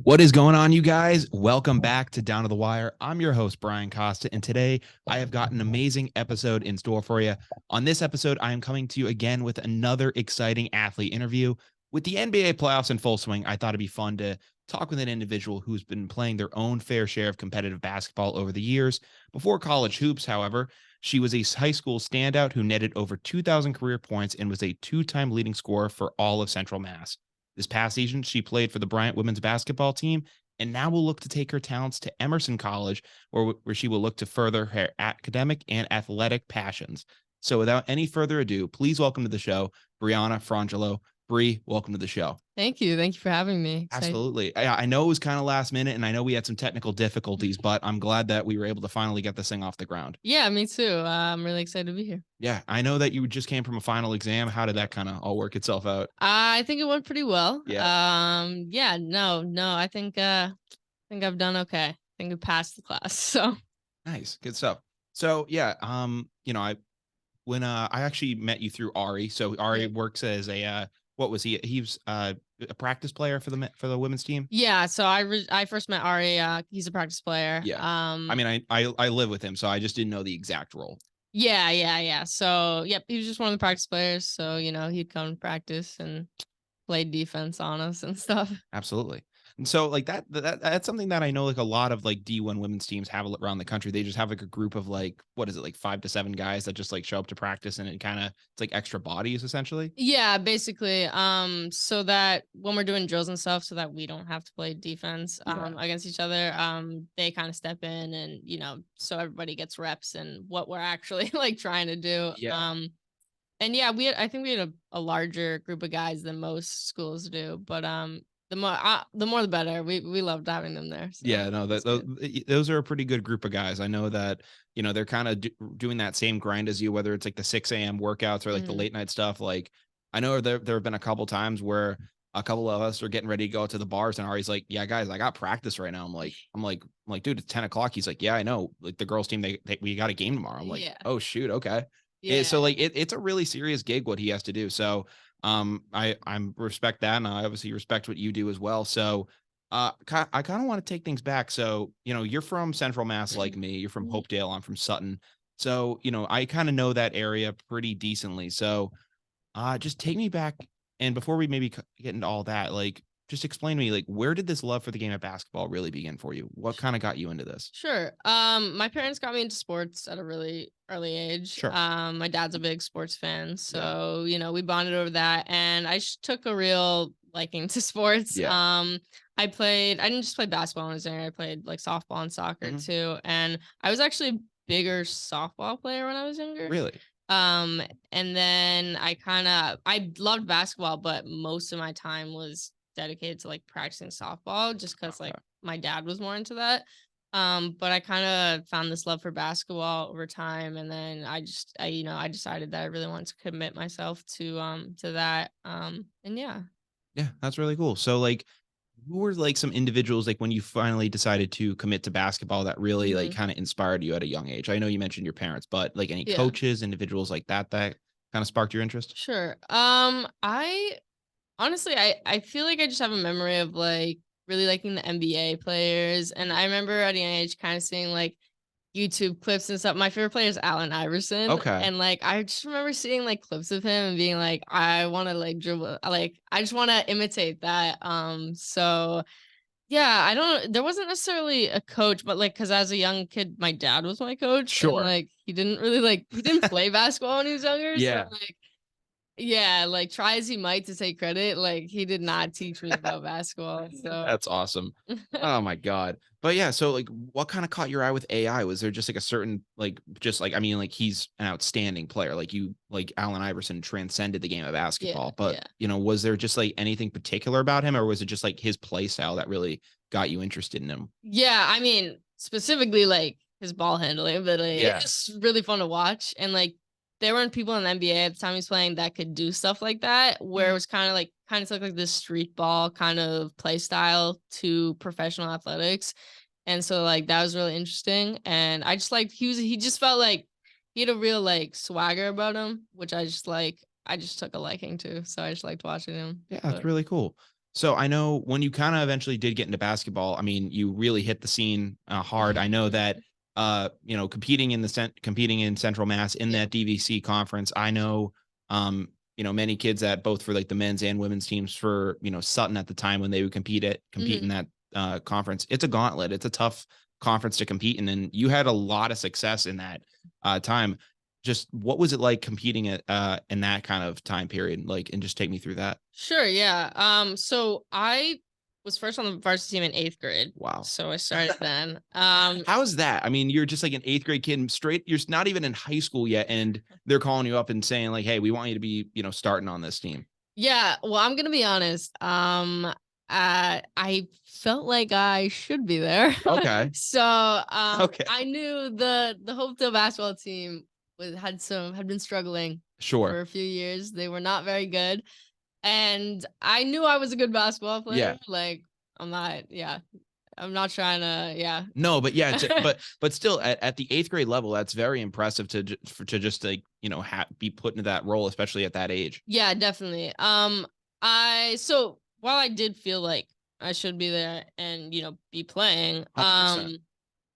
What is going on, you guys? Welcome back to Down to the Wire. I'm your host, Brian Costa, and today I have got an amazing episode in store for you. On this episode, I am coming to you again with another exciting athlete interview. With the NBA playoffs in full swing, I thought it'd be fun to talk with an individual who's been playing their own fair share of competitive basketball over the years. Before college hoops, however, she was a high school standout who netted over 2,000 career points and was a two-time leading scorer for all of Central Mass. This past season, she played for the Bryant women's basketball team, and now will look to take her talents to Emerson College, where she will look to further her academic and athletic passions. So, without any further ado, please welcome to the show, Brianna Frongillo. Bree, welcome to the show. Thank you. Thank you for having me. Absolutely. I know it was kind of last minute, and I know we had some technical difficulties, but I'm glad that we were able to finally get this thing off the ground. Yeah, me too. I'm really excited to be here. Yeah, I know that you just came from a final exam. How did that kind of all work itself out? I think it went pretty well. Yeah. No. I think I've done okay. I think I passed the class. So Nice. Good stuff. So yeah, I actually met you through Ari. So Ari works as a what was he? He was a practice player for the women's team. Yeah, so I first met Ari. He's a practice player. Yeah. I mean, I live with him, so I just didn't know the exact role. Yeah. So yep, he was just one of the practice players. So he'd come to practice and play defense on us and stuff. Absolutely. And so like that's something that I know like a lot of like D1 women's teams have around the country. They just have like a group of like, what is it, like 5 to 7 guys that just like show up to practice, and it kind of it's like extra bodies essentially. Yeah, basically. So that when we're doing drills and stuff, so that we don't have to play defense against each other, they kind of step in and so everybody gets reps and what we're actually like trying to do. Yeah. And yeah, I think we had a larger group of guys than most schools do, but the more the better. We loved having them there. So yeah, no, those are a pretty good group of guys. I know that, they're kind of doing that same grind as you, whether it's like the 6 a.m. workouts or like the late night stuff. Like, I know there have been a couple times where a couple of us are getting ready to go to the bars, and Ari's like, "Yeah, guys, I got practice right now." I'm like, dude, it's 10 o'clock. He's like, "Yeah, I know. Like the girls team, we got a game tomorrow." I'm like, yeah. "Oh shoot, okay." Yeah. So like it's a really serious gig what he has to do. So I respect that, and I obviously respect what you do as well. So I kind of want to take things back. So you're from Central Mass like me. You're from Hopedale. I'm from Sutton. So I kind of know that area pretty decently. So just take me back, and before we maybe get into all that, like just explain to me, like, where did this love for the game of basketball really begin for you? What kind of got you into this? Sure. My parents got me into sports at a really early age. Sure. My dad's a big sports fan, so we bonded over that, and I took a real liking to sports. Yeah. I didn't just play basketball when I was there. I played like softball and soccer too, and I was actually a bigger softball player when I was younger. Really? And then I loved basketball, but most of my time was dedicated to like practicing softball just because like my dad was more into that. But I kind of found this love for basketball over time, and then I decided that I really wanted to commit myself to that. And yeah. Yeah, that's really cool. So like, who were like some individuals like when you finally decided to commit to basketball that really like kind of inspired you at a young age? I know you mentioned your parents, but like any coaches, individuals like that kind of sparked your interest? Sure. I honestly, I feel like I just have a memory of like really liking the NBA players, and I remember at a young age kind of seeing like YouTube clips and stuff. My favorite player is Allen Iverson. Okay. And like I just remember seeing like clips of him and being like, I want to like dribble, like I just want to imitate that. So yeah, there wasn't necessarily a coach, but like because as a young kid, my dad was my coach. Sure. And like he didn't play basketball when he was younger. Yeah. So like yeah, like try as he might to take credit, like he did not teach me about basketball. So That's awesome. Oh my God. But yeah, so like what kind of caught your eye with AI? Was there just like a certain I mean, like he's an outstanding player. Like Allen Iverson transcended the game of basketball. But was there just like anything particular about him, or was it just like his play style that really got you interested in him? Yeah, I mean, specifically like his ball handling, but like it's really fun to watch. And like there weren't people in the NBA at the time he was playing that could do stuff like that, where it was kind of took like this street ball kind of play style to professional athletics. And so like that was really interesting. And I just like he just felt like he had a real like swagger about him, which I just took a liking to. So I just liked watching him. Yeah, that's really cool. So I know when you kind of eventually did get into basketball, I mean, you really hit the scene hard. I know that competing in competing in Central Mass in Yeah. that DVC conference, I know many kids that both for like the men's and women's teams for, Sutton at the time when they would compete in Mhm. that conference. It's a gauntlet. It's a tough conference to compete in, and you had a lot of success in that time. Just what was it like competing at in that kind of time period? Like, and just take me through that. Sure, yeah. So I was first on the varsity team in 8th grade. Wow. So I started then. How's that? I mean, you're just like an 8th grade kid and straight, you're not even in high school yet. And they're calling you up and saying, like, hey, we want you to be, starting on this team. Yeah, well, I'm gonna be honest. I felt like I should be there. Okay. So Okay. I knew the Hopedale basketball team had been struggling for Sure. a few years. They were not very good. And I knew I was a good basketball player. Yeah. Like I'm not trying to, yeah. No, but yeah, but still at the 8th grade level, that's very impressive to just like, be put into that role, especially at that age. Yeah, definitely. So while I did feel like I should be there and, be playing, 100%.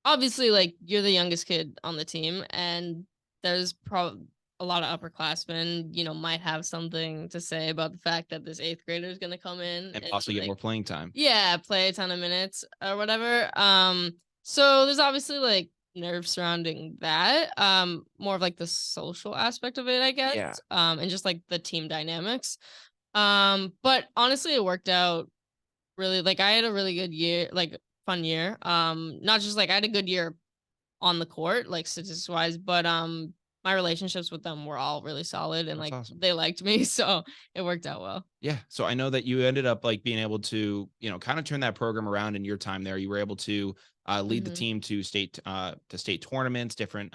obviously like you're the youngest kid on the team and there's probably a lot of upperclassmen, might have something to say about the fact that this 8th grader is going to come in And and possibly get like, more playing time. yeah, play a ton of minutes or whatever. So there's obviously like nerves surrounding that. More of like the social aspect of it, I guess. Yeah. And just like the team dynamics. But honestly, it worked out really. Like I had a really good year, like fun year. Not just like I had a good year on the court, like statistics wise, but my relationships with them were all really solid and That's like awesome. they liked me, so it worked out well. Yeah. So I know that you ended up like being able to, kind of turn that program around in your time there. You were able to lead the Hmm. team to state tournaments, different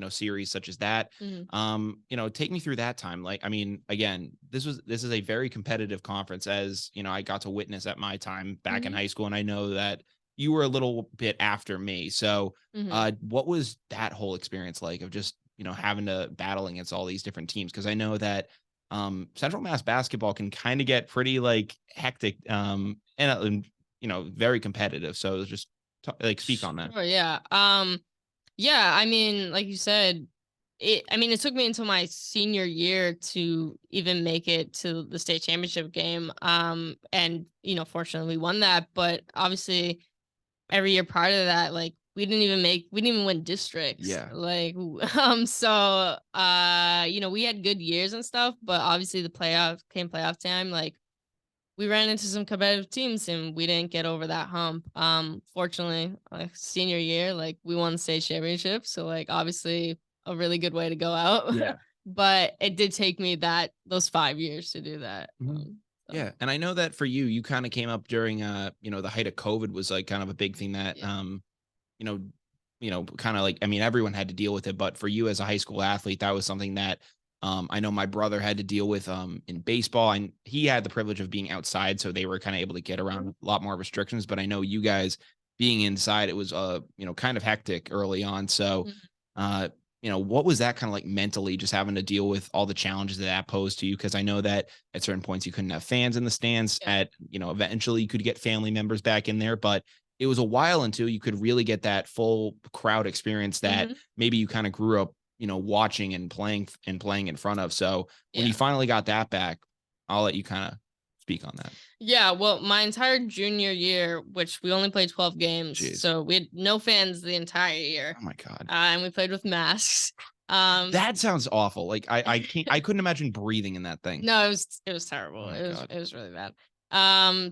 series such as that. Hmm. Take me through that time. Like, I mean, again, this is a very competitive conference, as I got to witness at my time back in Hmm. high school, and I know that you were a little bit after me. So, Hmm. what was that whole experience like of just having to battle against all these different teams? Because I know that Central Mass basketball can kind of get pretty like hectic and very competitive. So just like speak on that. Sure, yeah. Yeah, I mean, like you said, it took me until my senior year to even make it to the state championship game. And fortunately we won that, but obviously every year prior to that, like we didn't even win districts. Yeah. Like so we had good years and stuff, but obviously the playoff time, like we ran into some competitive teams and we didn't get over that hump. Fortunately, like senior year, like we won the state championship. So like obviously a really good way to go out. Yeah. But it did take me those 5 years to do that. Mhm. So Yeah. And I know that for you, you kind of came up during the height of COVID was like kind of a big thing that yeah. you know, kind of like, I mean, everyone had to deal with it, but for you as a high school athlete, that was something that I know my brother had to deal with in baseball, and he had the privilege of being outside, so they were kind of able to get around a lot more restrictions. But I know you guys being inside, it was kind of hectic early on. So, Mhm. uh, what was that kind of like mentally, just having to deal with all the challenges that posed to you? Because I know that at certain points you couldn't have fans in the stands. Yeah. At eventually you could get family members back in there, but it was a while until you could really get that full crowd experience that Mhm. maybe you kind of grew up, watching and playing in front of. So when you Yeah. finally got that back, I'll let you kind of speak on that. Yeah, well, my entire junior year, which we only played 12 games, Jeez. so we had no fans the entire year. Oh my God. And we played with masks. Um, That sounds awful. Like I couldn't imagine breathing in that thing. no, it was Oh terrible. my God. It was really bad.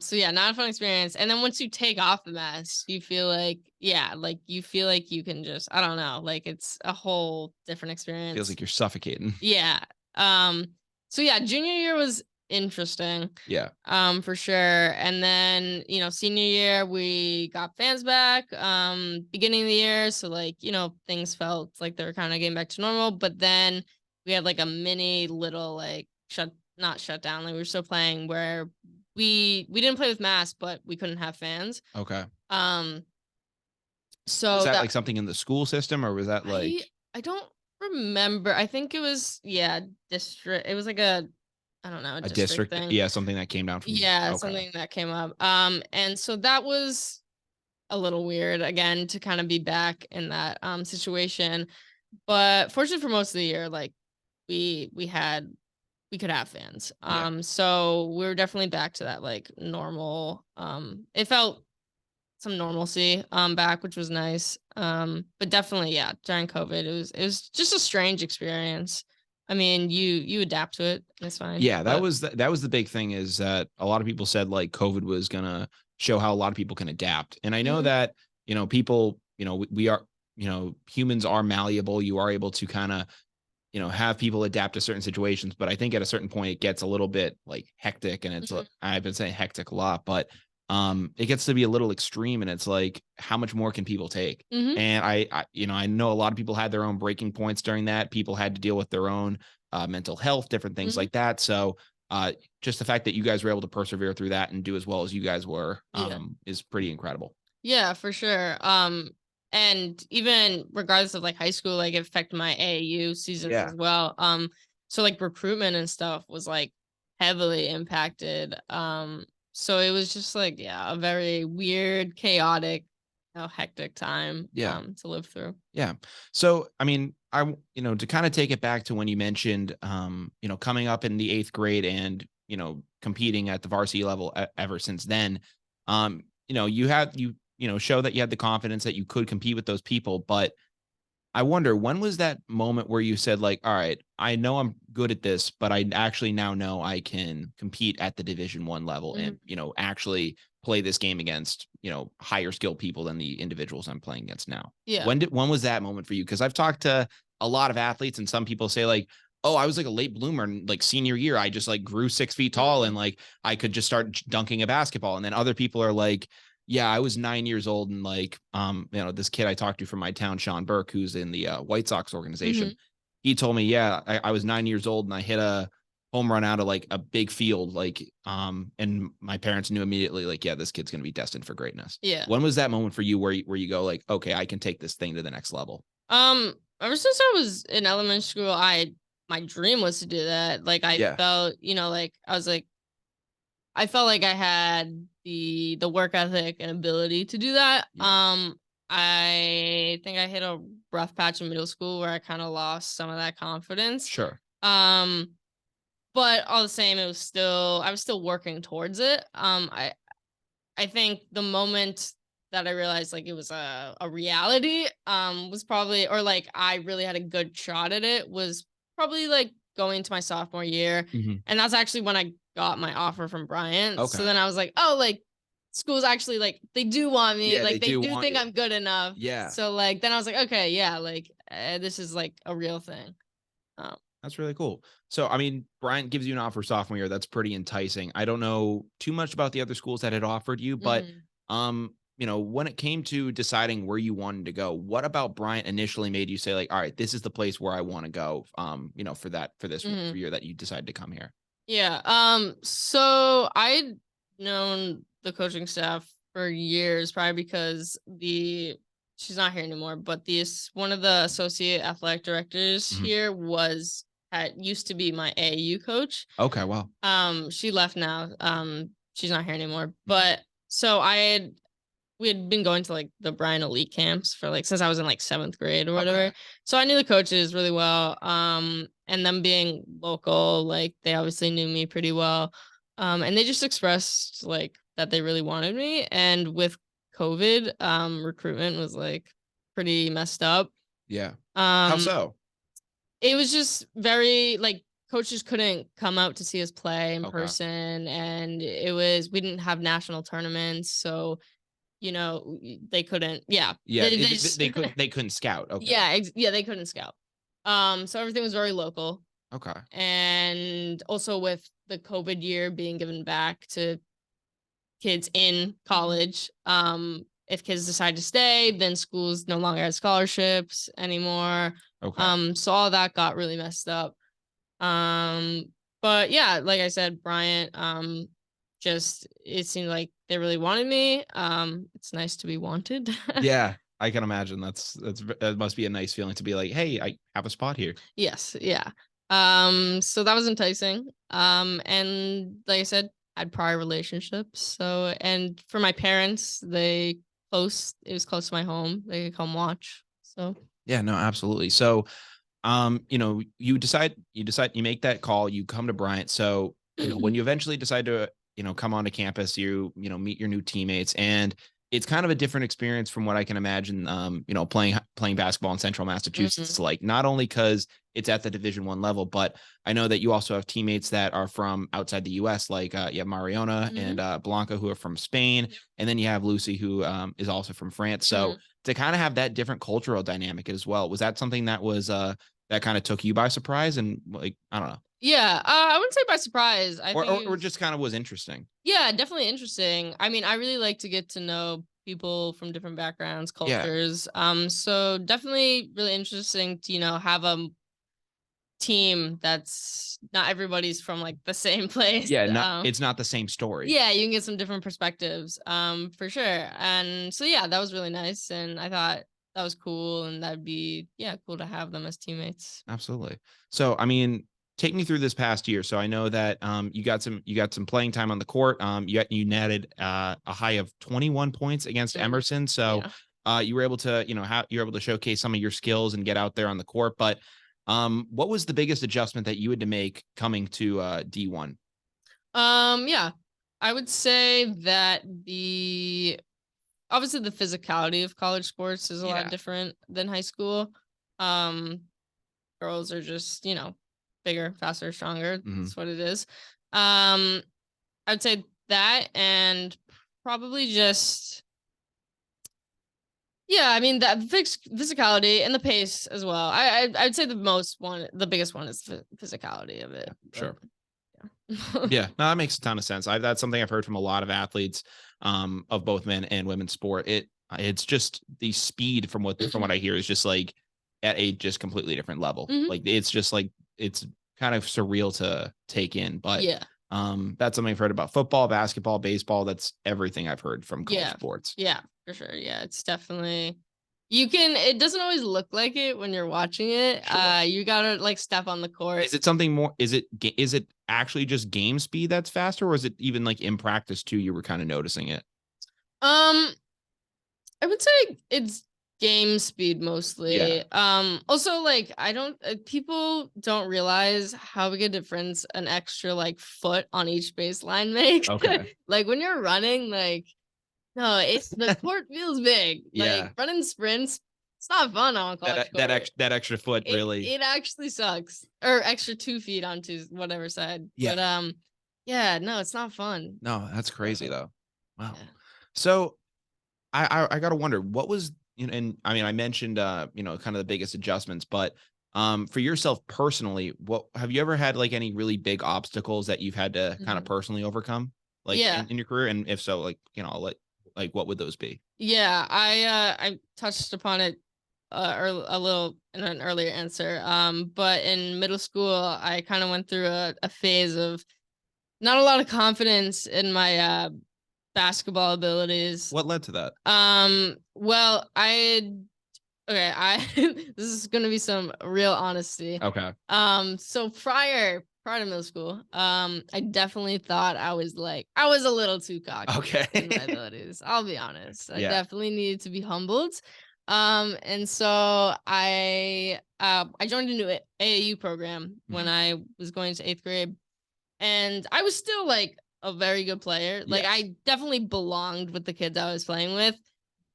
So yeah, not a fun experience. And then once you take off the mask, you feel like, yeah, like you feel like you can just, I don't know, like it's a whole different Feels experience. like you're suffocating. Yeah. Um, so yeah, junior year was interesting. Yeah. For sure. And then, senior year we got fans back, beginning of the year. So like, things felt like they were kind of getting back to normal. But then we had like a mini little like not shut down. Like we were still playing where we didn't play with masks, but we couldn't have fans. Okay. Um, Was so that that like something in the school system, or was that I like I don't remember. I think it was, yeah, district. It was like a I don't know, a A district district? thing. Yeah, something that came down from. Yeah, Okay. something that came up. And so that was a little weird again to kind of be back in that situation. But fortunately for most of the year, like we could have fans. Yeah. So we were definitely back to that like normal. It felt some normalcy back, which was nice. But definitely, yeah, during COVID, it was just a strange experience. I mean, you adapt to it, and it's fine. Yeah, that But was that was the big thing, is that a lot of people said like COVID was gonna show how a lot of people can adapt. And I know mhm, that, people, we are, humans are malleable. You are able to kind of, have people adapt to certain situations. But I think at a certain point it gets a little bit like hectic, and mhm, I've been saying hectic a lot, but it gets to be a little extreme, and it's like, how much more can people take? mhm, And I know a lot of people had their own breaking points during that. People had to deal with their own mental health, different things mhm. like that. So uh, just the fact that you guys were able to persevere through that and do as well as you guys were, Yeah. is pretty incredible. Yeah, for sure. And even regardless of like high school, like it affected my AAU seasons Yeah. as well. So like recruitment and stuff was like heavily impacted. So it was just like, yeah, a very weird, chaotic, hectic time Yeah. to live through. Yeah. So, I mean, to kind of take it back to when you mentioned, coming up in the 8th grade and, competing at the varsity level ever since then, show that you had the confidence that you could compete with those people. But I wonder, when was that moment where you said like, all right, I know I'm good at this, but I actually now know I can compete at the Division 1 level and, Mhm. actually play this game against, higher skilled people than the individuals I'm playing against now. Yeah. When was that moment for you? Because I've talked to a lot of athletes, and some people say like, oh, I was like a late bloomer, and like senior year, I just like grew 6 feet tall, and Mhm. like I could just start dunking a basketball. And then other people are like, yeah, I was 9 years old, and like, this kid I talked to from my town, Sean Burke, who's in the White Sox organization, Mhm. he told me, yeah, I was 9 years old and I hit a home run out of like a big field, like, and my parents knew immediately, like, yeah, this kid's gonna be destined for greatness. Yeah. When was that moment for you where you go like, okay, I can take this thing to the next level? Ever since I was in elementary school, my dream was to do that. Like I Yeah, felt, like I was like I felt like I had the work ethic and ability to do that. yeah, I think I hit a rough patch in middle school where I kind of lost some of that confidence. sure, Um, but all the same, I was still working towards it. I think the moment that I realized like it was a reality, was probably, or like I really had a good shot at it, was probably like going to my sophomore year. hmm, And that's actually when I got my offer from Bryant. So okay, then I was like, oh, like school's actually like, they do want me, yeah, they like they do do want think you, I'm good enough. yeah. So like, then I was like, okay, yeah, like this is like a real thing. Um, That's really cool. So, I mean, Bryant gives you an offer sophomore year. That's pretty enticing. I don't know too much about the other schools that had offered you, but mhm, when it came to deciding where you wanted to go, what about Bryant initially made you say like, all right, this is the place where I want to go? For mhm. year that you decided to come here. Yeah. So I'd known the coaching staff for years, probably because the she's not here anymore, but this one of the associate athletic directors Mhm. here used to be my AAU coach. Okay, well, She left now. She's not here anymore. But so we had been going to like the Brian Elite camps for like since I was in like 7th grade or okay, whatever. So I knew the coaches really well. And them being local, like they obviously knew me pretty well. And they just expressed like that they really wanted me. And with COVID, recruitment was like pretty messed up. yeah. How Um, so? it was just very like coaches couldn't come out to see us play in Okay, person, and we didn't have national tournaments, so they couldn't, yeah. yeah, They just they couldn't scout. Okay, yeah, yeah, they couldn't scout. So everything was very local. okay, And also with the COVID year being given back to kids in college, if kids decide to stay, then schools no longer had scholarships anymore. okay, So all that got really messed up. Um, but yeah, like I said, Bryant, just it seemed like they really wanted me. It's nice to be wanted. yeah. I can imagine that must be a nice feeling to be like, hey, I have a spot here. Yes, yeah. So that was enticing. And like I said, I had prior relationships. So, and for my parents, it was close to my home. They could come watch. So Yeah, no, absolutely. So, you make that call, you come to Bryant. So, when you eventually decide to, come onto campus, meet your new teammates, and it's kind of a different experience from what I can imagine, playing basketball in Central Massachusetts. Mhm. Like, not only because it's at the Division I level, but I know that you also have teammates that are from outside the US, like you have Mariona and Blanca, who are from Spain, and then you have Lucy, who is also from France. So to kind of have that different cultural dynamic as well, was that something that was that kind of took you by surprise? And like, I don't know. Yeah, I wouldn't say by surprise. I think Or just kind of was interesting. yeah, definitely interesting. I mean, I really like to get to know people from different backgrounds, Yeah. cultures. So definitely really interesting to, have a team that's not everybody's from like the same place. Yeah, it's not the same story. Yeah, you can get some different perspectives, for sure. And so yeah, that was really nice. And I thought that was cool and that'd be cool to have them as teammates. Absolutely. So, I mean, take me through this past year. So I know that you got some playing time on the court. You netted a high of 21 points against Emerson. So Yeah. you were able to, you're able to showcase some of your skills and get out there on the court. But what was the biggest adjustment that you had to make coming to D1? Yeah. I would say that obviously the physicality of college sports is a lot Yeah. different than high school. Um, Girls are just, bigger, faster, stronger. That's what it is. I would say that and probably just I mean that physicality and the pace as well. I'd say the biggest one is the physicality of it. Sure. Yeah. Yeah, no, that makes a ton of sense. That's something I've heard from a lot of athletes of both men and women's sport. It's just the speed from what I hear is just like at a just completely different level. Like it's just like it's kind of surreal to take in. But Yeah. that's something I've heard about football, basketball, baseball. That's everything I've heard from college sports. Yeah, for sure. Yeah, it's definitely it doesn't always look like it when you're watching it. Sure. You gotta like step on the court. Is it something more? Is it actually just game speed that's faster, or is it even like in practice too? You were kind of noticing it. I would say it's game speed mostly. Yeah. Also like I don't people don't realize how big a difference an extra like foot on each baseline makes. Okay. Like when you're running, like no, the court feels big. Yeah. Like running sprints, it's not fun on college court. That extra foot really. It actually sucks. Or extra 2 feet onto whatever side. Yeah. But yeah, no, it's not fun. No, that's crazy though. Wow. Yeah. So I gotta wonder what was, and I mean I mentioned kind of the biggest adjustments, but for yourself personally, what have you ever had like any really big obstacles that you've had to kind of personally overcome, like in your career? And if so, like, like what would those be? Yeah, I touched upon it a little in an earlier answer. But in middle school, I kind of went through a phase of not a lot of confidence in my basketball abilities. What led to that? Well, I this is gonna be some real honesty. Okay. So prior to middle school, I definitely thought I was a little too cocky Okay. in my abilities. I'll be honest. I Yeah. definitely needed to be humbled. And so I joined a new AAU program when I was going to 8th grade, and I was still like a very good player. Like Yes. I definitely belonged with the kids I was playing with,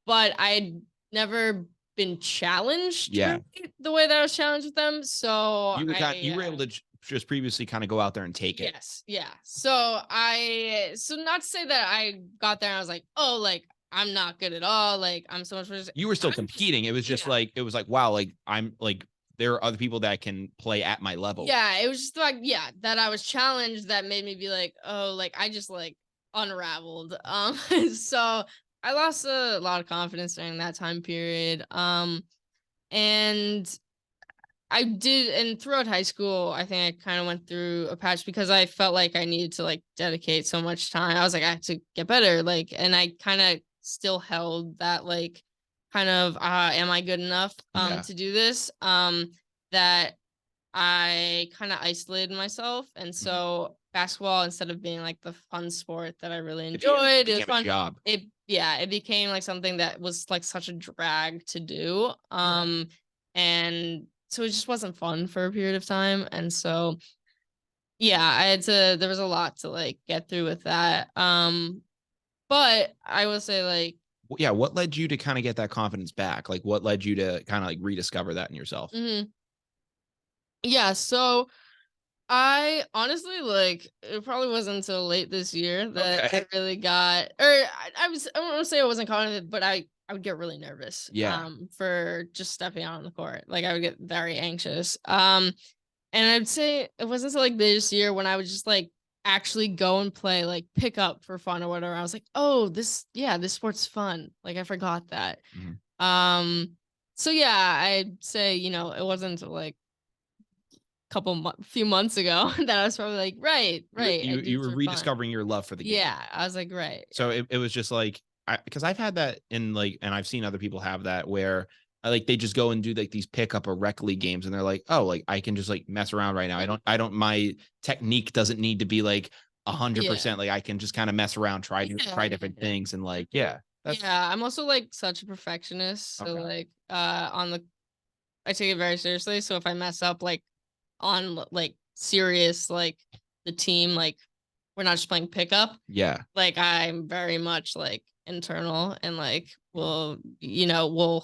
but I'd never been challenged the way that I was challenged with them. So you were able to just previously kind of go out there and take it. Yes. Yeah. So not to say that I got there and I was like, oh, like I'm not good at all. Like I'm so much worse. You were still competing. It was just like, it was like, wow, like I'm like, there are other people that can play at my level. Yeah. It was just like, that I was challenged that made me be like, oh, like I just like unraveled. So I lost a lot of confidence during that time period. And I did, and throughout high school, I think I kind of went through a patch because I felt like I needed to like dedicate so much time. I was like, I have to get better. Like, and I kind of still held that like kind of, am I good enough to do this? That I kind of isolated myself. And so basketball, instead of being like the fun sport that I really enjoyed, it was fun. Job. It became like something that was like such a drag to do. And so it just wasn't fun for a period of time. And so, there was a lot to like get through with that. But I will say, like, yeah, what led you to kind of get that confidence back? Like, what led you to kind of like rediscover that in yourself? Yeah, so I honestly, like, it probably wasn't until late this year that I really got, or I don't want to say I wasn't confident, but I would get really nervous. Yeah. For just stepping out on the court. Like, I would get very anxious. And I'd say it wasn't until like this year when I would just like actually go and play, like pick up for fun or whatever. I was like, oh, this sport's fun. Like, I forgot that. Um, so yeah, I'd say, it wasn't until like few months ago that I was probably like, right. You were rediscovering your love for the game. Yeah, I was like, right. So it was just like, because I've had that in like, and I've seen other people have that where like they just go and do like these pickup or rec league games, and they're like, oh, like I can just like mess around right now. I don't. My technique doesn't need to be like 100%. Like I can just kind of mess around, try different things, and like I'm also like such a perfectionist. So like I take it very seriously. So if I mess up like on like serious, like the team, like we're not just playing pickup. Yeah. Like I'm very much like internal and like we'll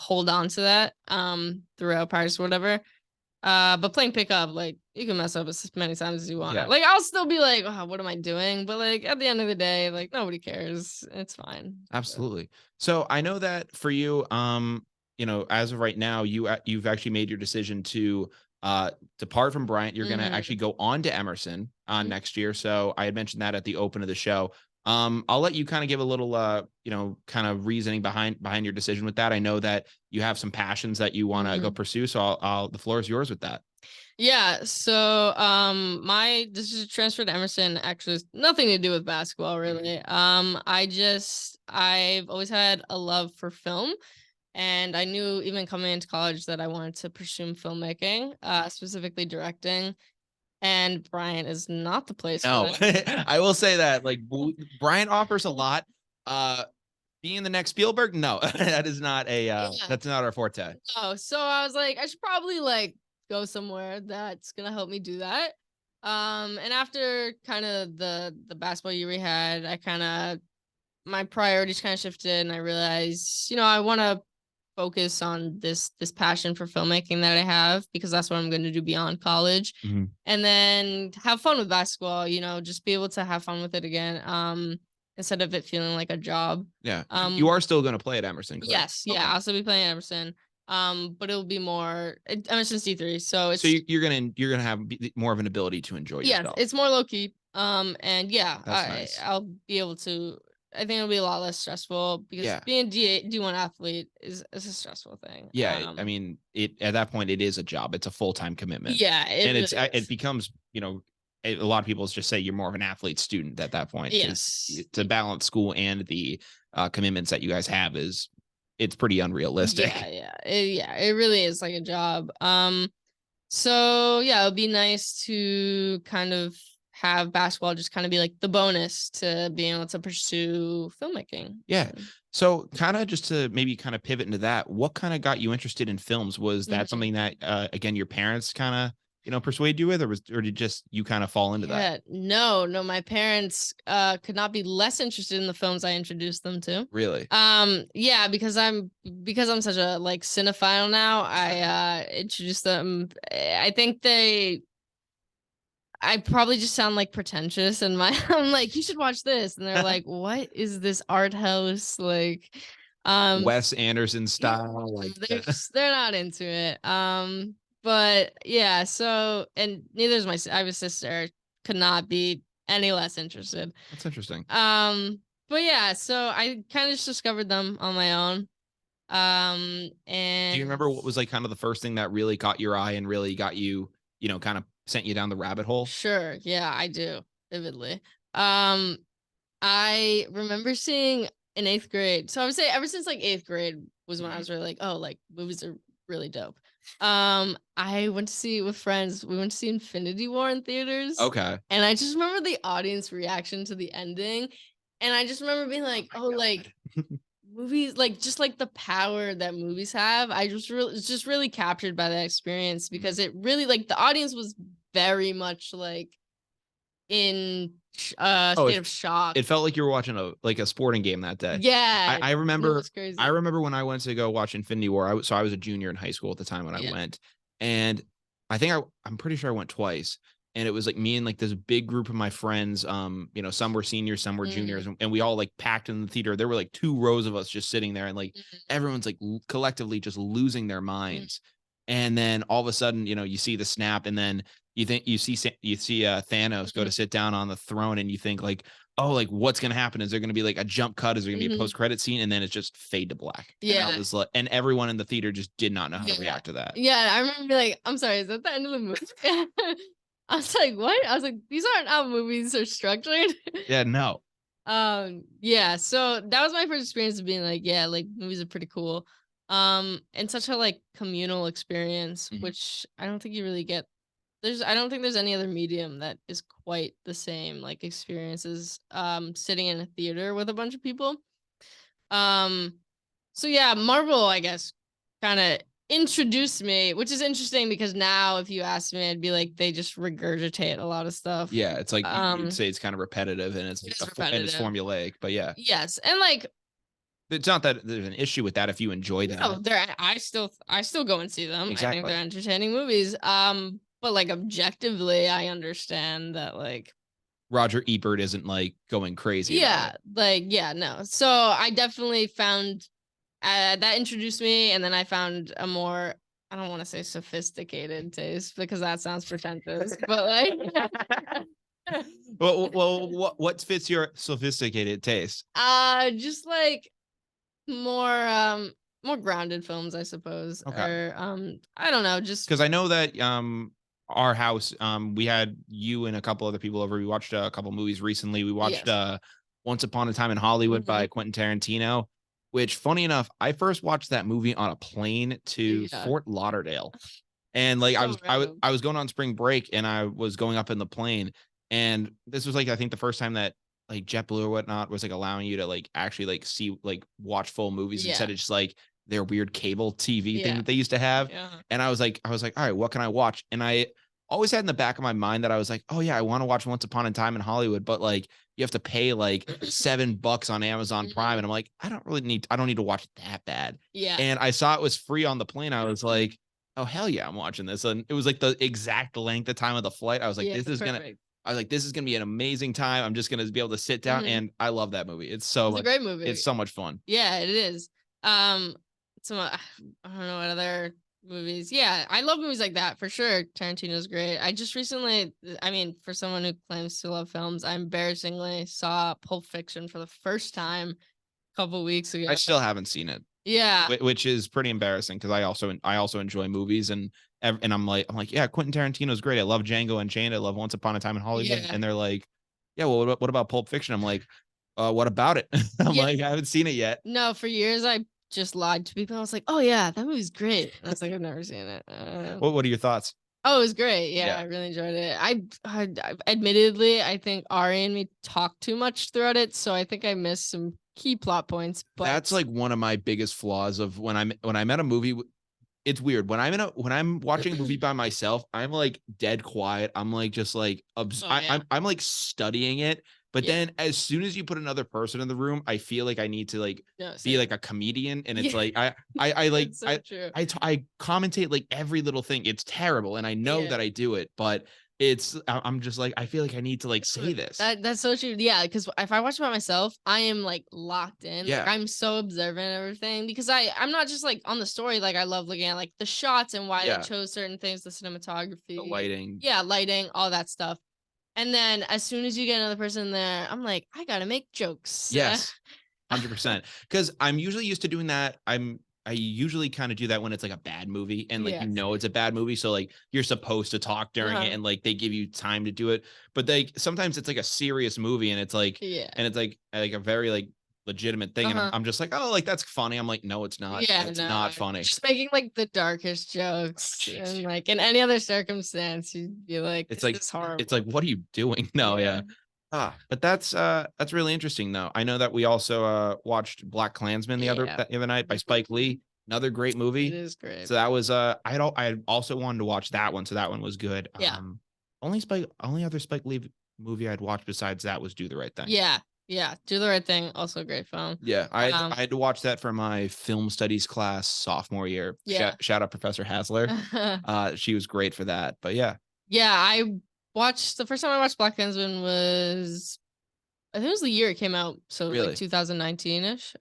hold on to that throughout practice or whatever. But playing pickup, like you can mess up as many times as you want. Yeah. Like I'll still be like, oh, what am I doing? But like at the end of the day, like nobody cares. It's fine. Absolutely. So I know that for you, as of right now, you've actually made your decision to depart from Bryant. You're going to actually go on to Emerson next year. So I had mentioned that at the open of the show. I'll let you kind of give a little, kind of reasoning behind your decision with that. I know that you have some passions that you want to go pursue. So the floor is yours with that. Yeah. So, my decision to transfer to Emerson actually has nothing to do with basketball, really. I've always had a love for film. And I knew even coming into college that I wanted to pursue filmmaking, specifically directing. And Bryant is not the place for that. I will say that, like, Bryant offers a lot. Being the next Spielberg, no, that is not that's not our forte. Oh, so I was like, I should probably like go somewhere that's gonna help me do that. And after kind of the basketball year we had, my priorities kind of shifted, and I realized, I want to focus on this passion for filmmaking that I have, because that's what I'm going to do beyond college. And then have fun with basketball, just be able to have fun with it again, instead of it feeling like a job. Yeah. You are still going to play at Emerson, correct? Yes. Yeah. I'll still be playing at Emerson. But it'll be more Emerson's D3. So you're going to have more of an ability to enjoy yourself. Yeah, it's more low key. And that's nice. I'll be able to, I think it'll be a lot less stressful, because being a D1 athlete is a stressful thing. Yeah. I mean, at that point, it is a job. It's a full-time commitment. Yeah. It becomes, a lot of people just say you're more of an athlete student at that point. Yes. To balance school and the commitments that you guys have it's pretty unrealistic. Yeah. It really is like a job. So yeah, it'd be nice to kind of have basketball just kind of be like the bonus to being able to pursue filmmaking. Yeah. So kind of just to maybe kind of pivot into that, what kind of got you interested in films? Was that something that, again, your parents kind of, persuade you with, or did just you kind of fall into that? No, my parents could not be less interested in the films I introduced them to. Really? Yeah, because I'm such a like cinephile now. I introduced them. I probably just sound like pretentious, and I'm like, you should watch this, and they're like, what is this art house, like Wes Anderson style? Like they're not into it. But yeah, so, and neither is I have a sister, could not be any less interested. That's interesting. But yeah, so I kind of just discovered them on my own. And do you remember what was like kind of the first thing that really caught your eye and really got you, kind of sent you down the rabbit hole? Sure. Yeah, I do vividly. I remember seeing in 8th grade. So I would say ever since like 8th grade was when I was really like, oh, like movies are really dope. I went to see it with friends. We went to see Infinity War in theaters. Okay. And I just remember the audience reaction to the ending. And I just remember being like, oh, like movies, like just like the power that movies have. I just really captured by that experience because it really like the audience was very much like in Oh, state of shock. it felt like you were watching a sporting game that day. Yeah. I It remember was crazy. I remember when I went to go watch Infinity War. I was a junior in high school at the time when I Yeah. went, and I'm pretty sure I went twice. And it was like me and like this big group of my friends. You know, some were seniors, some were juniors, and we all like packed in the theater. There were like 2 rows of us just sitting there, and like everyone's like collectively just losing their minds. And then all of a sudden, you know, you see the snap, and then you see Thanos go to sit down on the throne, and you think like, oh, like what's gonna happen? Is there gonna be like a jump cut? Is there gonna be a post credit scene? And then it's just fade to black. Yeah. And I was like, and everyone in the theater just did not know how to react to that. Yeah, I remember like, I'm sorry, is that the end of the movie? I was like, what? I was like, these aren't how movies are structured. Yeah, no. Yeah, so that was my first experience of being like, yeah, like movies are pretty cool. And such a like communal experience, which I don't think you really get. I don't think there's any other medium that is quite the same like experiences sitting in a theater with a bunch of people. Um so yeah, Marvel, I guess, kind of introduced me, which is interesting because now if you ask me, I'd be like they just regurgitate a lot of stuff. Yeah, it's like you'd say it's kind of repetitive and it's and it's formulaic, but yeah. Yes, and like it's not that there's an issue with that if you enjoy that. no, I still go and see them. Exactly. I think they're entertaining movies. But like objectively, I understand that like Roger Ebert isn't like going crazy. Yeah, like yeah, no. So I definitely found that introduced me, and then I found a more, I don't want to say sophisticated taste because that sounds pretentious, but like well, what fits your sophisticated taste? Just like more grounded films, I suppose. Okay. Or I don't know, just because I know that our house, we had you and a couple other people over. We watched a couple movies recently. We watched Once Upon a Time in Hollywood by Quentin Tarantino, which, funny enough, I first watched that movie on a plane to Fort Lauderdale. And like I was going on spring break, and I was going up in the plane, and this was like I think the first time that like JetBlue or whatnot was like allowing you to like actually like see like watch full movies instead of just like their weird cable TV thing that they used to have. And I was like, all right, what can I watch? And I always had in the back of my mind that I was like, oh yeah, I want to watch Once Upon a Time in Hollywood, but like you have to pay like $7 on Amazon Prime. And I'm like, I don't need to watch it that bad. Yeah. And I saw it was free on the plane. I was like, oh hell yeah, I'm watching this. And it was like the exact length of time of the flight. I was like, this is gonna be an amazing time. I'm just gonna be able to sit down, and I love that movie. It's a great movie. It's so much fun. Yeah, it is. So I don't know what other movies. Yeah, I love movies like that for sure. Tarantino's great. I just recently, I mean, for someone who claims to love films, I embarrassingly saw Pulp Fiction for the first time a couple weeks ago. I still haven't seen it. Yeah, which is pretty embarrassing because I also enjoy movies, and I'm like yeah, Quentin Tarantino's great. I love Django Unchained. I love Once Upon a Time in Hollywood. And they're like, yeah, well, what about Pulp Fiction? I'm like, what about it? I'm like, I haven't seen it yet. No, for years I just lied to people. I was like, oh yeah, that movie's great. I was like, I've never seen it. What are your thoughts? Oh, it was great. Yeah, I really enjoyed it. I admittedly, I think Ari and me talked too much throughout it, so I think I missed some key plot points. But that's like one of my biggest flaws of when I'm at a movie. It's weird when I'm watching a movie by myself. I'm like dead quiet. I'm like just like I'm like studying it. But then as soon as you put another person in the room, I feel like I need to like be like a comedian. And it's like I like I commentate like every little thing. It's terrible, and I know that I do it, but I'm just like I feel like I need to like say this. That's so true. Yeah, because if I watch it by myself, I am like locked in. Yeah, like, I'm so observant of everything because I'm not just like on the story. Like I love looking at like the shots and why they chose certain things, the cinematography, the lighting. Yeah, lighting, all that stuff. And then as soon as you get another person there, I'm like, I gotta make jokes. Yes, 100%. Because I'm usually used to doing that. I usually kind of do that when it's like a bad movie and like it's a bad movie, so like you're supposed to talk during it and like they give you time to do it. But like sometimes it's like a serious movie and it's like and it's like a very like legitimate thing, and I'm just like, oh, like that's funny. I'm like, no, it's not. Yeah, It's no, not funny. just making like the darkest jokes, and like in any other circumstance, you'd be like, it's this like is horrible. it's like, what are you doing? No, yeah. But that's really interesting though. I know that we also watched Black Klansman the other night by Spike Lee. Another great movie. It is great. So that was I also wanted to watch that one, so that one was good. Yeah. Only other Spike Lee movie I'd watched besides that was Do the Right Thing. Yeah. Do the Right Thing, also a great film. Yeah, I had to watch that for my film studies class sophomore year. Yeah. Shout out Professor Hasler. She was great for that. But yeah. Yeah, the first time I watched Black Klansman was, I think it was the year it came out, so Really? like 2019-ish.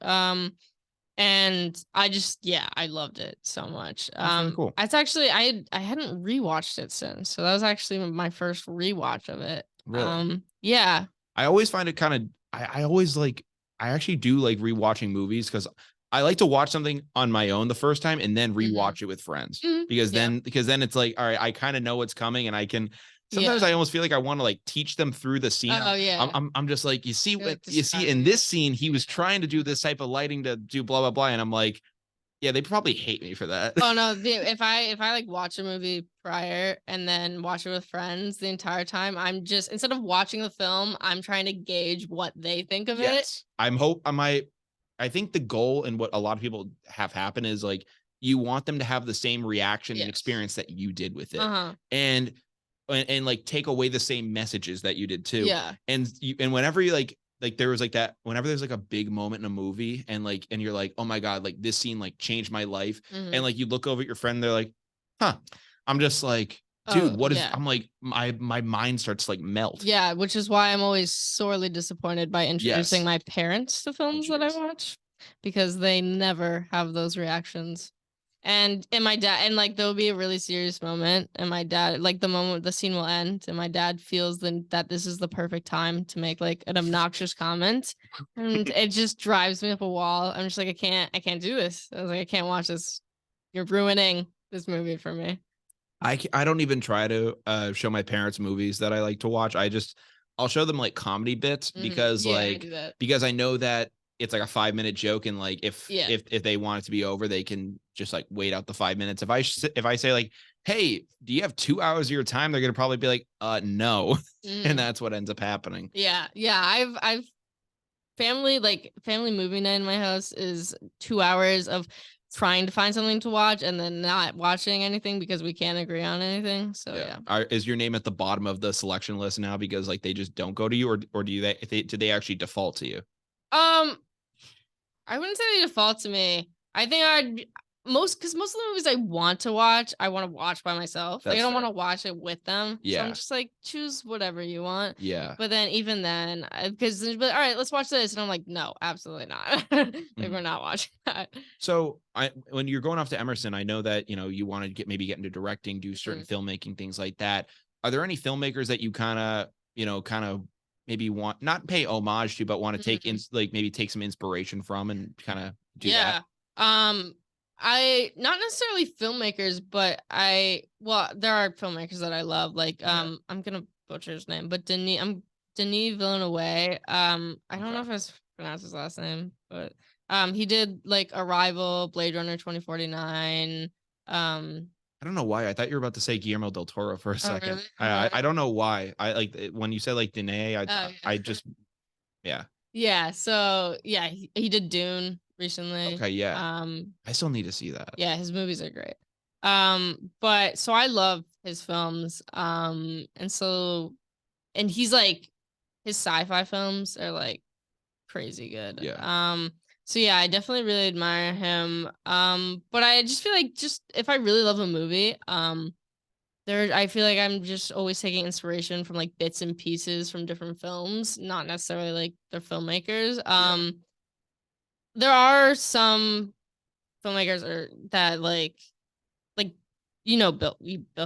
And I loved it so much. That's really cool. It's actually I hadn't rewatched it since, so that was actually my first rewatch of it. Really? Yeah. I always find it kind of I always like I actually do like rewatching movies because I like to watch something on my own the first time and then rewatch it with friends because then it's like, all right, I kind of know what's coming and I can. Sometimes I almost feel like I want to like teach them through the scene. Oh yeah. I'm just like, you see in this scene he was trying to do this type of lighting to do blah blah blah, and I'm like, yeah, they probably hate me for that. Oh no, if I like watch a movie prior and then watch it with friends the entire time, I'm just, instead of watching the film, I'm trying to gauge what they think of it. I think the goal and what a lot of people have happen is like you want them to have the same reaction and experience that you did with it, and like take away the same messages that you did too. Yeah. And whenever you like there was like that, whenever there's like a big moment in a movie and you're like, oh my God, like this scene like changed my life. And like you look over at your friend, they're like, huh. I'm just like, dude, what is, I'm like, my mind starts to like melt. Yeah. Which is why I'm always sorely disappointed by introducing my parents to films that I watch, because they never have those reactions. And my dad, and like there'll be a really serious moment, and my dad, like the scene will end, and my dad feels that this is the perfect time to make like an obnoxious comment, and it just drives me up a wall. I'm just like, I can't do this. I was like, I can't watch this. You're ruining this movie for me. I don't even try to show my parents movies that I like to watch. I'll show them like comedy bits because because I know that it's like a 5-minute joke, and like if they want it to be over, they can just like wait out the 5 minutes. If I say like, hey, do you have 2 hours of your time? They're gonna probably be like, no. And that's what ends up happening. Yeah. I've family movie night in my house is 2 hours of trying to find something to watch and then not watching anything because we can't agree on anything. So yeah. Is your name at the bottom of the selection list now because like they just don't go to you, or do they actually default to you? I wouldn't say they default to me. I think because most of the movies I want to watch by myself. Like I don't want to watch it with them. Yeah. So I'm just like, choose whatever you want. Yeah. But then even then, because all right, let's watch this, and I'm like, no, absolutely not. Like we're not watching that. So when you're going off to Emerson, I know that you want to get into directing, do certain filmmaking, things like that. Are there any filmmakers that you kind of maybe want not pay homage to, but want to take maybe take some inspiration from and kind of do that? I not necessarily filmmakers, but there are filmmakers that I love. Like I'm gonna butcher his name, but Denis Villeneuve. I don't know if I pronounced his last name, but he did like Arrival, Blade Runner 2049. I don't know why. I thought you were about to say Guillermo del Toro for a second. Really? I don't know why. I like when you said like Denis, I just Yeah. So yeah, he did Dune recently. Okay. Yeah. I still need to see that. Yeah, his movies are great. But so I love his films. And he's like, his sci-fi films are like crazy good. Yeah. So yeah, I definitely really admire him. But I just feel like if I really love a movie, I feel like I'm just always taking inspiration from like bits and pieces from different films, not necessarily like the filmmakers. There are some filmmakers that like Bill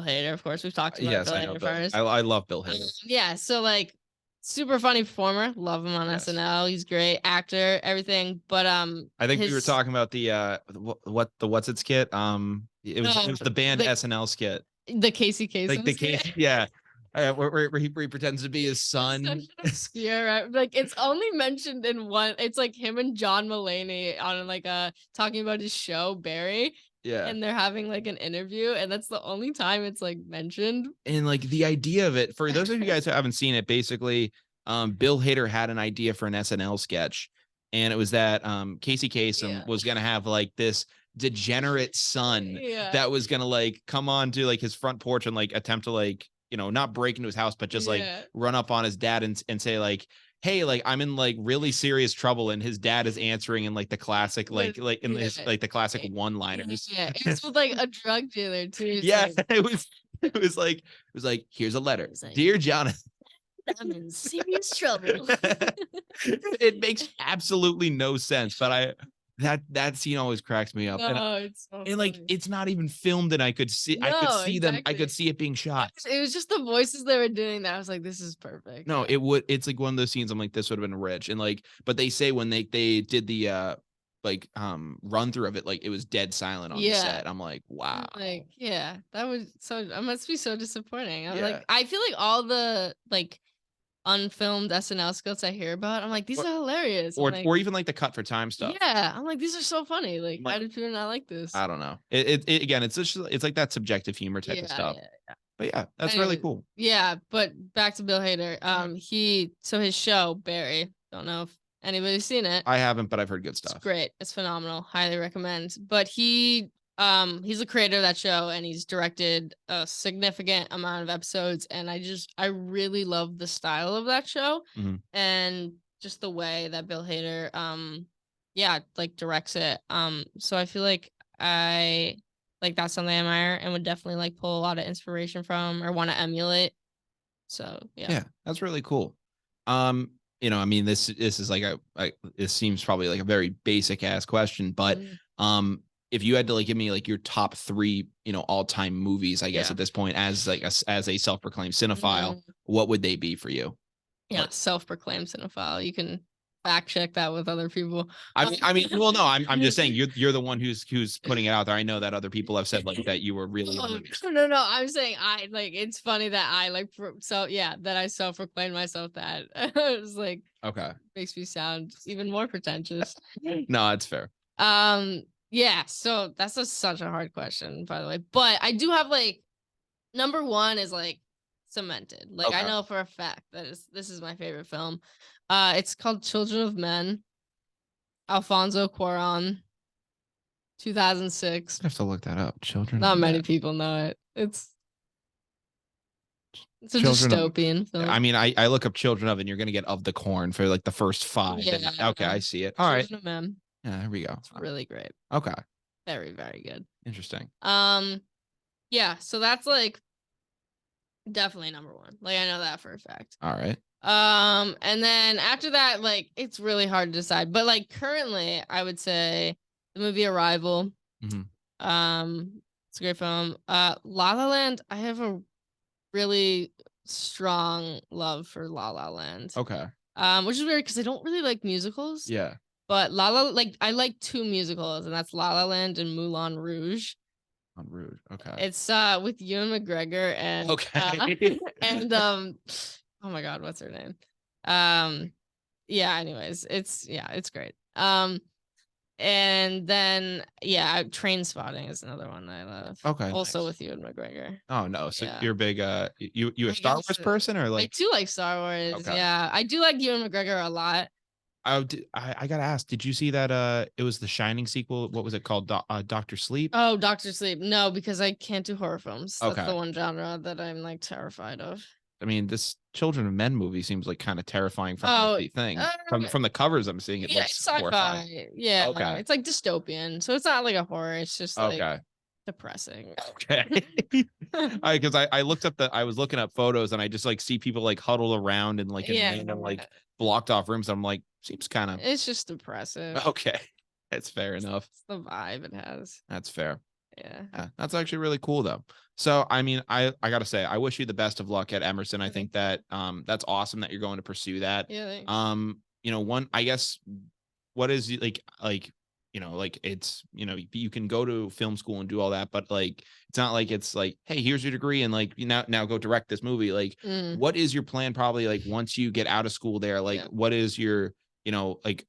Hader, of course. We've talked about Bill Hader first. I love Bill Hader. Yeah, so like super funny performer, love him on SNL. He's great actor, everything. But I think we were talking about the what's it skit. It was the band SNL skit. The Casey Kasem. Like the Casey, yeah. Where he pretends to be his son. Such an obscure, right? Like it's only mentioned in one. It's like him and John Mulaney on like talking about his show Barry. Yeah. And they're having like an interview, and that's the only time it's like mentioned. And like the idea of it, for those of you guys who haven't seen it, basically, Bill Hader had an idea for an SNL sketch, and it was that Casey Kasem was gonna have like this degenerate son that was gonna like come on to like his front porch and like attempt to like, you know, not break into his house, but just like run up on his dad and say like, hey, like I'm in like really serious trouble, and his dad is answering in like the classic like in his like the classic one-liners. Yeah, it's with like a drug dealer too. Yeah, like, it was like here's a letter, like, dear Jonathan. I'm in serious trouble. It makes absolutely no sense, but that scene always cracks me up. No, it's so and like it's not even filmed, and I could see them. I could see it being shot. It was just the voices they were doing that I was like, this is perfect. No, it's like one of those scenes I'm like, this would have been rich. And like, but they say when they did the run through of it, like it was dead silent on the set. I'm like, wow. Like, yeah, that was it must be so disappointing. I'm like, I feel like all the like unfilmed SNL skits I hear about, I'm like, these are hilarious. Or even like the cut for time stuff. Yeah, I'm like, these are so funny. Like, how did people not like this? I don't know. It again, it's like that subjective humor type of stuff. Yeah. But yeah, that's really cool. Yeah, but back to Bill Hader. His show Barry. Don't know if anybody's seen it. I haven't, but I've heard good stuff. It's great. It's phenomenal. Highly recommend. But he's the creator of that show, and he's directed a significant amount of episodes, and I really love the style of that show and just the way that Bill Hader like directs it. So I feel like that's something I admire and would definitely like pull a lot of inspiration from or want to emulate. So yeah, that's really cool. You know, I mean, this is like this seems probably like a very basic ass question, but if you had to like give me like your top 3, you know, all time movies, I guess at this point, as like as a self-proclaimed cinephile, what would they be for you? Yeah, self-proclaimed cinephile. You can fact check that with other people. I mean, well, no, I'm just saying you're the one who's putting it out there. I know that other people have said like that you were really. No. I'm saying I like. It's funny that I like. That I self-proclaimed myself that. It was like, okay, makes me sound even more pretentious. No, it's fair. Yeah. So that's such a hard question, by the way. But I do have like number 1 is like cemented. Like I know for a fact that this is my favorite film. It's called Children of Men. Alfonso Cuarón, 2006. I have to look that up. Children. Not many people know it. It's a dystopian film. I mean, I look up Children of, and you're gonna get Of the Corn for like the first 5. Yeah. Okay, I see it. All right. Children of Men. Yeah, here we go. It's really great. Okay. Very, very good. Interesting. Yeah. So that's like definitely number 1. Like I know that for a fact. All right. And then after that, like it's really hard to decide. But like currently, I would say the movie Arrival. It's a great film. La La Land. I have a really strong love for La La Land. Okay. Which is weird because I don't really like musicals. Yeah. But I like 2 musicals, and that's La La Land and Moulin Rouge. On Rouge. Okay. It's with Ewan McGregor and and oh my god, what's her name? Yeah, anyways, it's great. And then Train Spotting is another one that I love. Okay. Also with Ewan McGregor. Oh no, so you're big you a Star Wars person, or like? I do like Star Wars. Okay. Yeah, I do like Ewan McGregor a lot. I gotta ask, did you see that it was the Shining sequel? What was it called? Dr. Sleep? Oh, Dr. Sleep. No, because I can't do horror films. That's the one genre that I'm like terrified of. I mean, this Children of Men movie seems like kind of terrifying from the thing. From the covers I'm seeing, it looks sci-fi. Horrifying. Yeah. Okay. It's like dystopian. So it's not like a horror. It's just like depressing. Okay. Because I looked up I was looking up photos, and I just like see people like huddled around and like in random like blocked off rooms. I'm like, seems kind of. It's just depressive. Okay. That's fair enough. It's the vibe it has. That's fair. Yeah. That's actually really cool though. So I mean, I gotta say, I wish you the best of luck at Emerson. I think that that's awesome that you're going to pursue that. Yeah. Thanks. You know, I guess what is like you know, like it's, you know, you can go to film school and do all that, but like it's not like it's like, hey, here's your degree and like you now go direct this movie. Like, what is your plan probably like once you get out of school there? Like, what is your, you know, like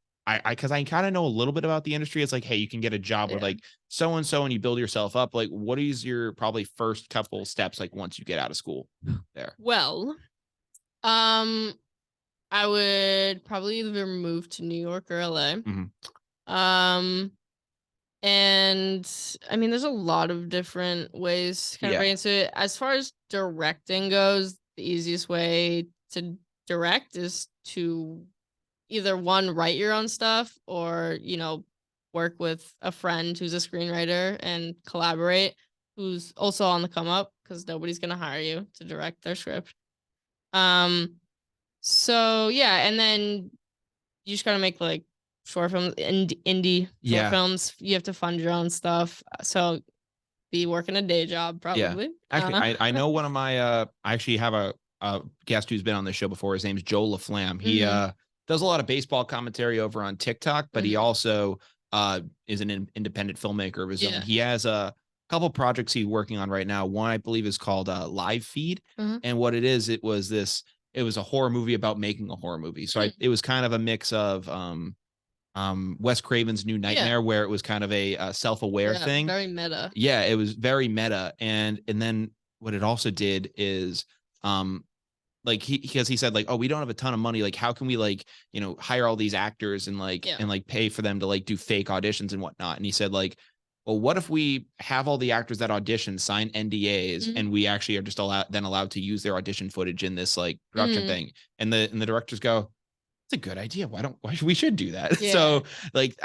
because I kind of know a little bit about the industry. It's like, hey, you can get a job with like so and you build yourself up. Like, what is your probably first couple steps like once you get out of school there? Well, I would probably either move to New York or LA. And I mean, there's a lot of different ways to kind of break into it. As far as directing goes, the easiest way to direct is to either one, write your own stuff, or, you know, work with a friend who's a screenwriter and collaborate, who's also on the come up, because nobody's going to hire you to direct their script. So yeah, and then you just gotta make like short films, indie short films. You have to fund your own stuff. So be working a day job probably. Actually, I know one of my I actually have a guest who's been on the show before. His name's Joe LaFlamme. He does a lot of baseball commentary over on TikTok, but he also is an independent filmmaker of his own. He has a couple projects he's working on right now. One I believe is called Live Feed, and what it is, it was a horror movie about making a horror movie. So it was kind of a mix of Wes Craven's New Nightmare, where it was kind of a self-aware thing. Very meta. Yeah, it was very meta. And then what it also did is like because he said like, oh, we don't have a ton of money, like how can we like, you know, hire all these actors and like and like pay for them to like do fake auditions and whatnot. And he said like, well, what if we have all the actors that audition sign NDAs and we actually are just allowed to use their audition footage in this like production thing? And the directors go, it's a good idea. Why we should do that? So like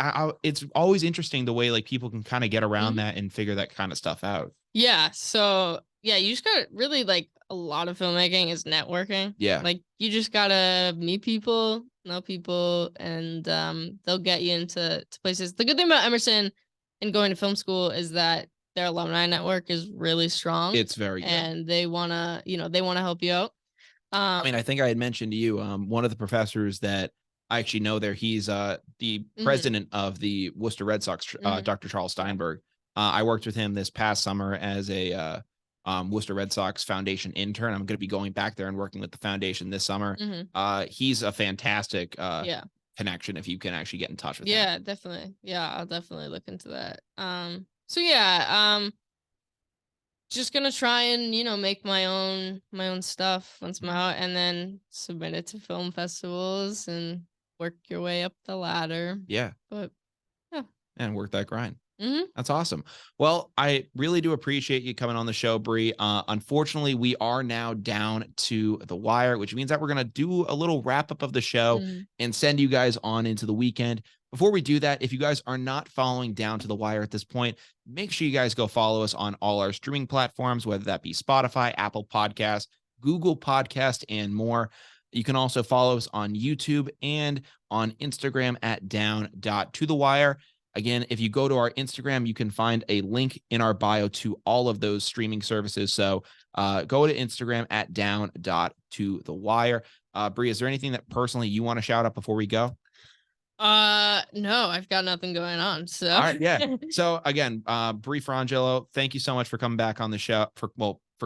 it's always interesting the way like people can kind of get around that and figure that kind of stuff out. Yeah. So yeah, you just got really like a lot of filmmaking is networking. Yeah. Like you just gotta meet people, know people, and they'll get you into places. The good thing about Emerson and going to film school is that their alumni network is really strong. It's very good. And they wanna help you out. I mean, I think I had mentioned to you, one of the professors that I actually know there, he's the president of the Worcester Red Sox, Dr. Charles Steinberg. I worked with him this past summer as a Worcester Red Sox Foundation intern. I'm going to be going back there and working with the foundation this summer. He's a fantastic connection if you can actually get in touch with him. Yeah, definitely. Yeah, I'll definitely look into that. So yeah, just gonna try and, you know, make my own stuff once I'm out, and then submit it to film festivals and work your way up the ladder. Yeah. But yeah. And work that grind. That's awesome. Well, I really do appreciate you coming on the show, Bree. Unfortunately, we are now down to the wire, which means that we're going to do a little wrap up of the show and send you guys on into the weekend. Before we do that, if you guys are not following Down to the Wire at this point, make sure you guys go follow us on all our streaming platforms, whether that be Spotify, Apple Podcasts, Google Podcast, and more. You can also follow us on YouTube and on Instagram at down.tothewire. Again, if you go to our Instagram, you can find a link in our bio to all of those streaming services. So go to Instagram at down.tothewire. Bree, is there anything that personally you want to shout out before we go? No, I've got nothing going on. So all right, yeah. So again, Bree Frongillo, thank you so much for coming back on the show. For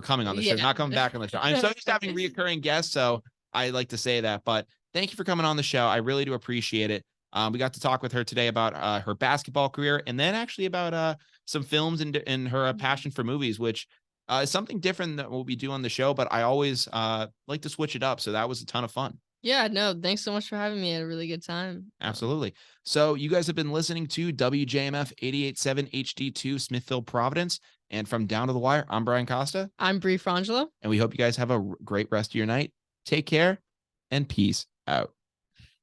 coming on the show, not coming back on the show. I'm so used to having reoccurring guests, so I like to say that. But thank you for coming on the show. I really do appreciate it. We got to talk with her today about her basketball career, and then actually about some films and her passion for movies, which is something different than what we do on the show. But I always like to switch it up. So that was a ton of fun. Yeah, no, thanks so much for having me. I had a really good time. Absolutely. So you guys have been listening to WJMF 88.7 HD2 Smithfield, Providence. And from Down to the Wire, I'm Brian Costa. I'm Bree Frongillo. And we hope you guys have a great rest of your night. Take care and peace out.